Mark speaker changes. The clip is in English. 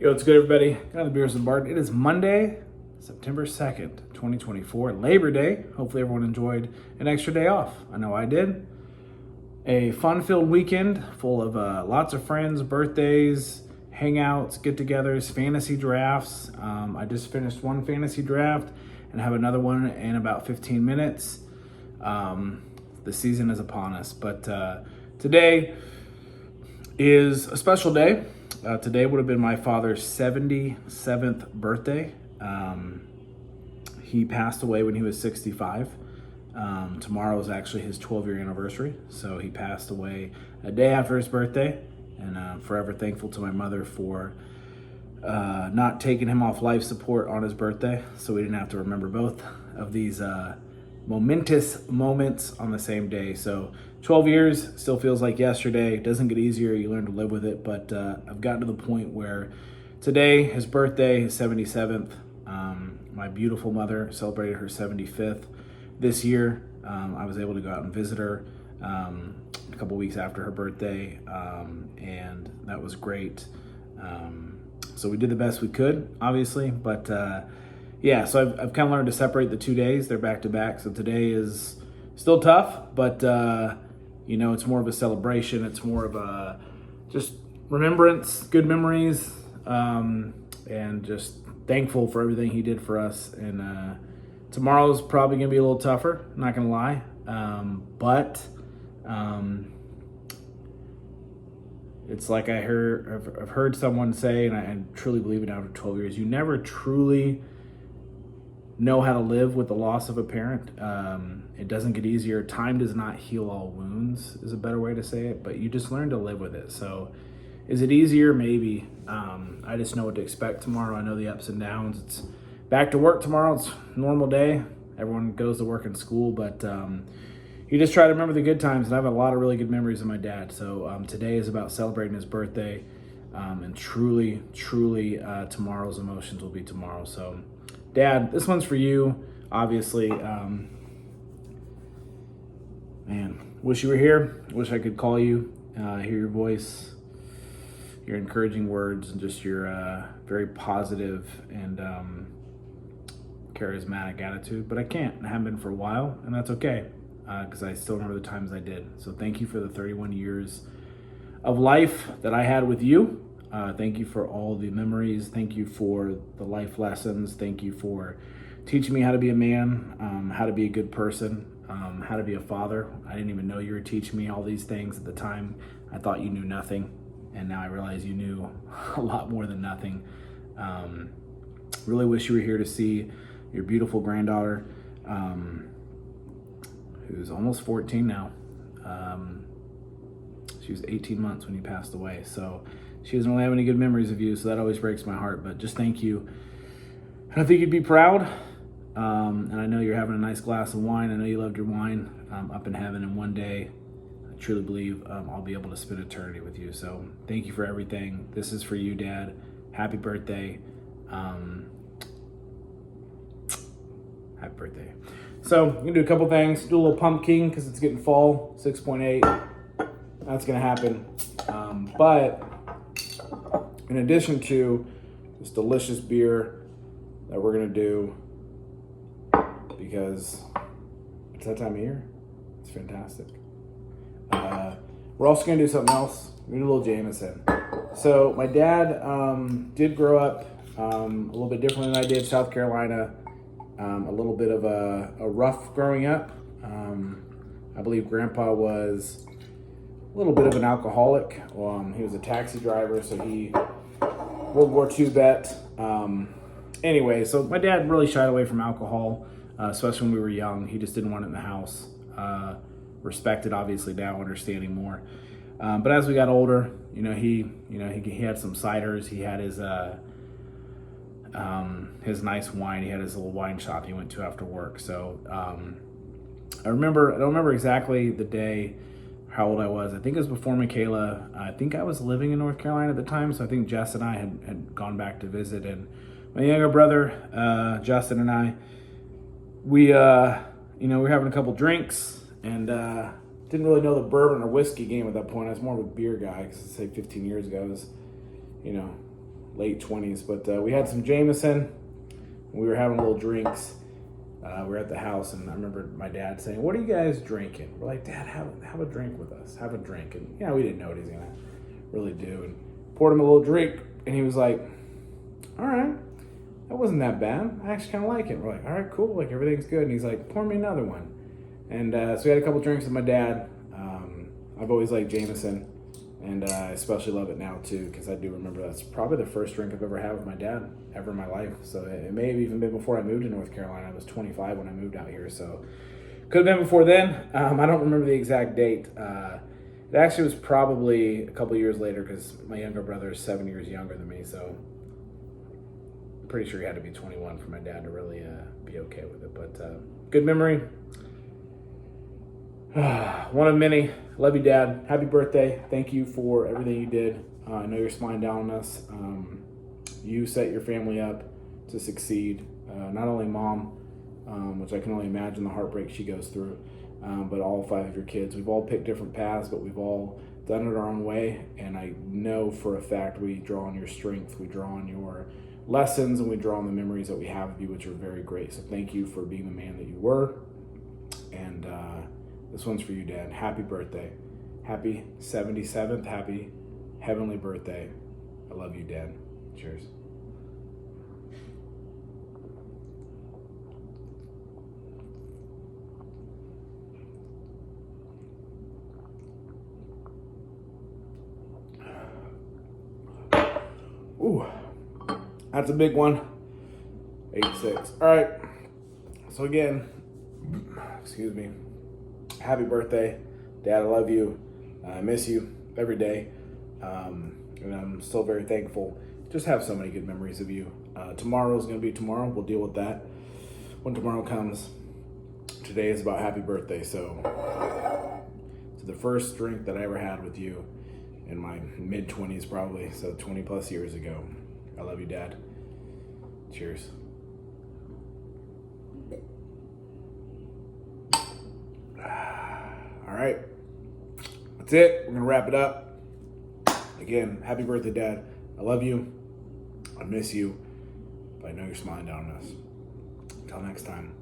Speaker 1: Yo, what's good, everybody? Got the beers with Barton. It is Monday, September 2nd, 2024, Labor Day. Hopefully everyone enjoyed an extra day off. I know I did. A fun-filled weekend full of lots of friends, birthdays, hangouts, get-togethers, fantasy drafts. I just finished one fantasy draft and have another one in about 15 minutes. The season is upon us, but today is a special day. Today would have been my father's 77th birthday. He passed away when he was 65. Tomorrow is actually his 12-year anniversary. So he passed away a day after his birthday, and I'm forever thankful to my mother for not taking him off life support on his birthday, so we didn't have to remember both of these momentous moments on the same day. So 12 years still feels like yesterday. It doesn't get easier. You learn to live with it, but I've gotten to the point where today, his birthday, his 77th, my beautiful mother celebrated her 75th this year. I was able to go out and visit her a couple weeks after her birthday, and that was great. So we did the best we could, obviously, but yeah, so I've kind of learned to separate the 2 days. They're back to back. So today is still tough, but it's more of a celebration. It's more of a just remembrance, good memories, and just thankful for everything he did for us. And tomorrow's probably gonna be a little tougher, not gonna lie. But it's like I've heard someone say, and I truly believe it after 12 years, you never truly know how to live with the loss of a parent. It doesn't get easier. Time does not heal all wounds is a better way to say it, but you just learn to live with it. So is it easier? Maybe. I just know what to expect tomorrow. I know the ups and downs. It's back to work tomorrow. It's a normal day. Everyone goes to work and school, but you just try to remember the good times, and I have a lot of really good memories of my dad. So today is about celebrating his birthday, and truly, tomorrow's emotions will be tomorrow. So Dad, this one's for you, obviously. Man, wish you were here. Wish I could call you, hear your voice, your encouraging words, and just your very positive and charismatic attitude. But I can't. I haven't been for a while, and that's okay, because I still remember the times I did. So thank you for the 31 years of life that I had with you. Thank you for all the memories. Thank you for the life lessons. Thank you for teaching me how to be a man, how to be a good person, how to be a father. I didn't even know you were teaching me all these things at the time. I thought you knew nothing, and now I realize you knew a lot more than nothing. Really wish you were here to see your beautiful granddaughter, who's almost 14 now. She was 18 months when you passed away, so she doesn't really have any good memories of you, so that always breaks my heart, but just thank you. And I think you'd be proud, and I know you're having a nice glass of wine. I know you loved your wine up in heaven, and one day, I truly believe I'll be able to spend eternity with you. So thank you for everything. This is for you, Dad. Happy birthday. Happy birthday. So I'm gonna do a couple things. Do a little pumking because it's getting fall, 6.8. That's gonna happen. But in addition to this delicious beer that we're gonna do, because it's that time of year, it's fantastic. We're also gonna do something else. We're gonna do a little Jameson. So my dad did grow up a little bit different than I did. South Carolina, a little bit of a rough growing up. I believe Grandpa was a little bit of an alcoholic. He was a taxi driver, so he World War II vet. Anyway, so my dad really shied away from alcohol, especially when we were young. He just didn't want it in the house. Respected, obviously, now understanding more. But as we got older, he had some ciders. He had his nice wine. He had his little wine shop he went to after work. So I don't remember exactly the day, how old I was. I think it was before Michaela. I think I was living in North Carolina at the time, so I think Jess and I had gone back to visit, and my younger brother, Justin, and I, we were having a couple drinks, and didn't really know the bourbon or whiskey game at that point. I was more of a beer guy, because say 15 years ago, I was, late 20s. But we had some Jameson. We were having little drinks. We were at the house, and I remember my dad saying, "What are you guys drinking?" We're like, "Dad, have a drink with us. Have a drink." And we didn't know what he's gonna really do. And poured him a little drink, and he was like, "All right, that wasn't that bad. I actually kind of like it." We're like, "All right, cool. Like everything's good." And he's like, "Pour me another one." And so we had a couple drinks with my dad. I've always liked Jameson, and I especially love it now too, because I do remember that's probably the first drink I've ever had with my dad ever in my life. So it may have even been before I moved to North Carolina. I was 25 when I moved out here, so could have been before then. I don't remember the exact date. It actually was probably a couple years later, because my younger brother is 7 years younger than me, so I'm pretty sure he had to be 21 for my dad to really be okay with it. But good memory. One of many. Love you, Dad. Happy birthday. Thank you for everything you did. I know you're smiling down on us. You set your family up to succeed. Not only Mom, which I can only imagine the heartbreak she goes through, but all 5 of your kids. We've all picked different paths, but we've all done it our own way. And I know for a fact we draw on your strength, we draw on your lessons, and we draw on the memories that we have of you, which are very great. So thank you for being the man that you were. And this one's for you, Dad. Happy birthday. Happy 77th. Happy heavenly birthday. I love you, Dad. Cheers. Ooh, that's a big one. 86. All right. So again, excuse me. Happy birthday, Dad. I love you. I miss you every day. And I'm still very thankful. Just have so many good memories of you. Tomorrow is going to be tomorrow. We'll deal with that when tomorrow comes. Today is about happy birthday. So the first drink that I ever had with you in my mid-20s probably, so 20 plus years ago. I love you, Dad. Cheers. All right, that's it. We're gonna wrap it up. Again, happy birthday, Dad. I love you. I miss you, but I know you're smiling down on us. Until next time.